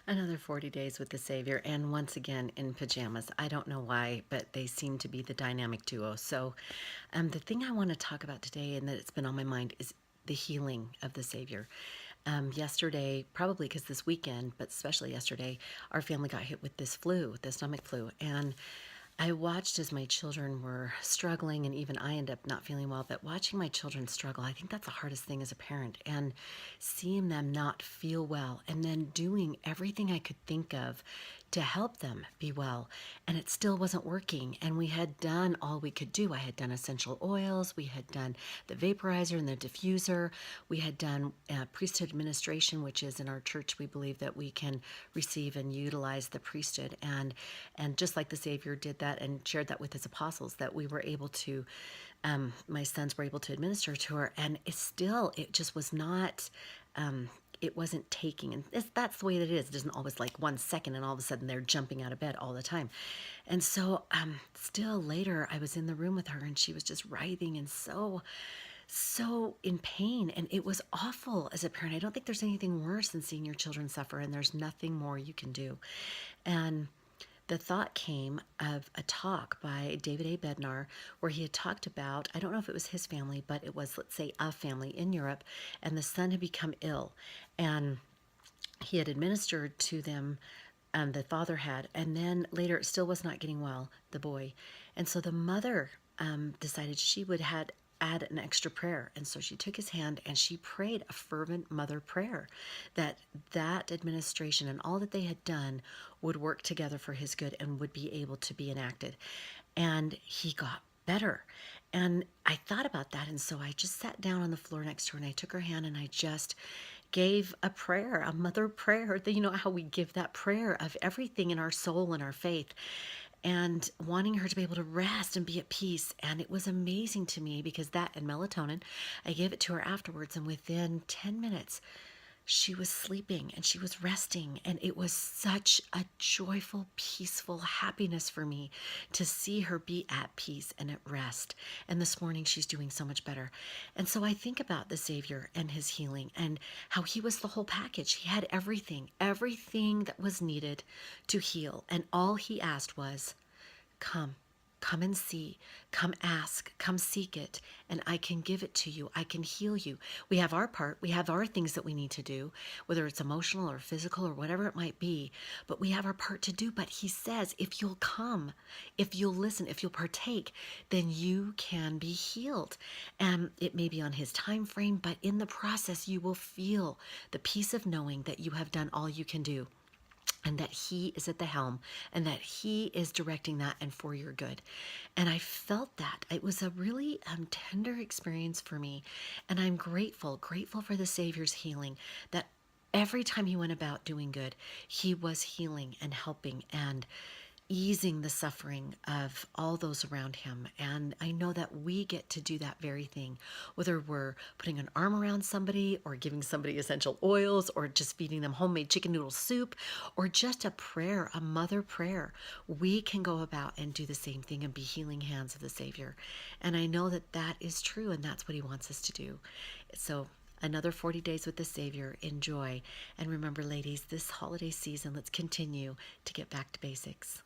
Another 40 days with the Savior, and once again in pajamas. I don't know why, but they seem to be the dynamic duo. So, the thing I want to talk about today, and that it's been on my mind, is the healing of the Savior. Yesterday, probably because this weekend, but especially yesterday, our family got hit with this flu, the stomach flu, and I watched as my children were struggling, and even I ended up not feeling well. But watching my children struggle, I think that's the hardest thing as a parent. And seeing them not feel well, and then doing everything I could think of to help them be well. And it still wasn't working. And we had done all we could do. I had done essential oils, we had done the vaporizer and the diffuser, we had done priesthood administration, which is in our church, we believe that we can receive and utilize the priesthood. And just like the Savior did that and shared that with his apostles, that we were able to, my sons were able to administer to her. And it just was not, it wasn't taking, and that's the way that it is. It isn't always like 1 second and all of a sudden they're jumping out of bed all the time. And so still later I was in the room with her and she was just writhing and so in pain, and it was awful as a parent. I don't think there's anything worse than seeing your children suffer, and there's nothing more you can do. And the thought came of a talk by David A. Bednar, where he had talked about, I don't know if it was his family, but it was, let's say, a family in Europe, and the son had become ill, and he had administered to them, the father had, and then later it still was not getting well, the boy. And so the mother decided she would add an extra prayer. And so she took his hand and she prayed a fervent mother prayer that administration and all that they had done would work together for his good and would be able to be enacted. And he got better. And I thought about that. And so I just sat down on the floor next to her and I took her hand and I just gave a prayer, a mother prayer. You know how we give that prayer of everything in our soul and our faith, and wanting her to be able to rest and be at peace. And it was amazing to me because that and melatonin, I gave it to her afterwards, and within 10 minutes, she was sleeping and she was resting. And it was such a joyful, peaceful happiness for me to see her be at peace and at rest. And this morning, she's doing so much better. And so I think about the Savior and his healing and how he was the whole package. He had everything that was needed to heal. And all he asked was, come. Come and see, come ask, come seek it, and I can give it to you. I can heal you. We have our part. We have our things that we need to do, whether it's emotional or physical or whatever it might be, but we have our part to do. But he says, if you'll come, if you'll listen, if you'll partake, then you can be healed. And it may be on his time frame, but in the process, you will feel the peace of knowing that you have done all you can do, and that he is at the helm, and that he is directing that and for your good. And I felt that. It was a really tender experience for me, and I'm grateful for the Savior's healing, that every time he went about doing good, he was healing and helping and easing the suffering of all those around him. And I know that we get to do that very thing, whether we're putting an arm around somebody or giving somebody essential oils or just feeding them homemade chicken noodle soup or just a prayer, a mother prayer. We can go about and do the same thing and be healing hands of the Savior. And I know that that is true, and that's what he wants us to do. So another 40 days with the Savior. Enjoy. And remember, ladies, this holiday season, let's continue to get back to basics.